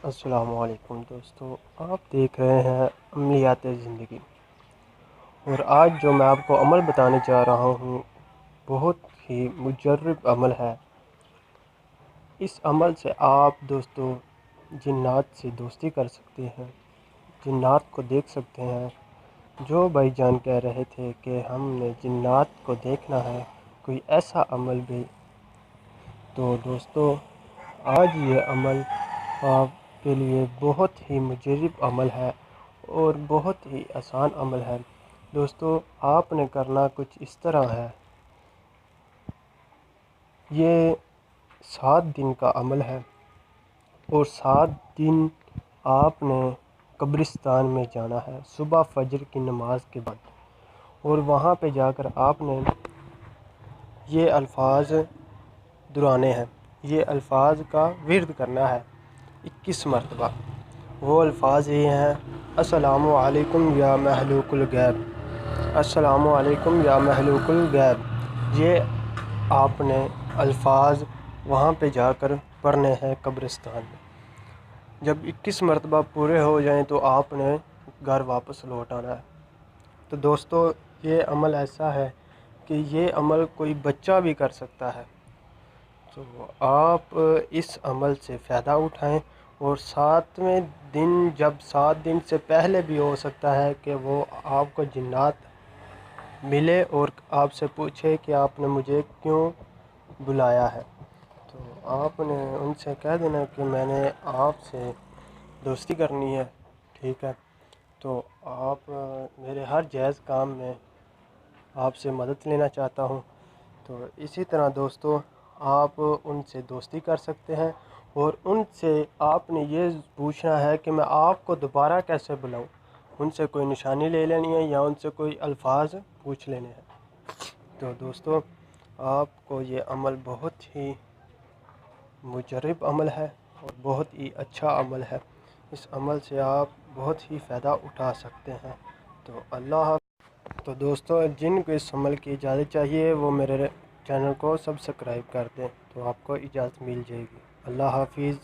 السلام علیکم دوستو، آپ دیکھ رہے ہیں عملیات زندگی، اور آج جو میں آپ کو عمل بتانے جا رہا ہوں بہت ہی مجرب عمل ہے۔ اس عمل سے آپ دوستو جنات سے دوستی کر سکتے ہیں، جنات کو دیکھ سکتے ہیں۔ جو بھائی جان کہہ رہے تھے کہ ہم نے جنات کو دیکھنا ہے، کوئی ایسا عمل بھی، تو دوستو آج یہ عمل آپ کے لیے بہت ہی مجرب عمل ہے اور بہت ہی آسان عمل ہے۔ دوستو آپ نے کرنا کچھ اس طرح ہے، یہ 7 دن کا عمل ہے، اور 7 دن آپ نے قبرستان میں جانا ہے صبح فجر کی نماز کے بعد، اور وہاں پہ جا کر آپ نے یہ الفاظ دہرانے ہیں، یہ الفاظ کا ورد کرنا ہے 21 مرتبہ۔ وہ الفاظ یہ ہیں: السلام علیکم یا مخلوق الغیب، السلام علیکم یا مخلوق الغیب۔ یہ آپ نے الفاظ وہاں پہ جا کر پڑھنے ہیں قبرستان میں۔ جب 21 مرتبہ پورے ہو جائیں تو آپ نے گھر واپس لوٹ آنا ہے۔ تو دوستو یہ عمل ایسا ہے کہ یہ عمل کوئی بچہ بھی کر سکتا ہے، تو آپ اس عمل سے فائدہ اٹھائیں۔ اور 7ویں دن، جب 7 دن سے پہلے بھی ہو سکتا ہے کہ وہ آپ کو جنات ملے اور آپ سے پوچھے کہ آپ نے مجھے کیوں بلایا ہے، تو آپ نے ان سے کہہ دینا کہ میں نے آپ سے دوستی کرنی ہے، ٹھیک ہے؟ تو آپ میرے ہر جائز کام میں آپ سے مدد لینا چاہتا ہوں۔ تو اسی طرح دوستو آپ ان سے دوستی کر سکتے ہیں، اور ان سے آپ نے یہ پوچھنا ہے کہ میں آپ کو دوبارہ کیسے بلاؤں۔ ان سے کوئی نشانی لے لینی ہے یا ان سے کوئی الفاظ پوچھ لینے ہیں۔ تو دوستو آپ کو یہ عمل بہت ہی مجرب عمل ہے اور بہت ہی اچھا عمل ہے۔ اس عمل سے آپ بہت ہی فائدہ اٹھا سکتے ہیں۔ تو اللہ حافظ۔ تو دوستو جن کو اس عمل کی اجازت چاہیے وہ میرے چینل کو سبسکرائب کر دیں، تو آپ کو اجازت مل جائے گی۔ اللہ حافظ۔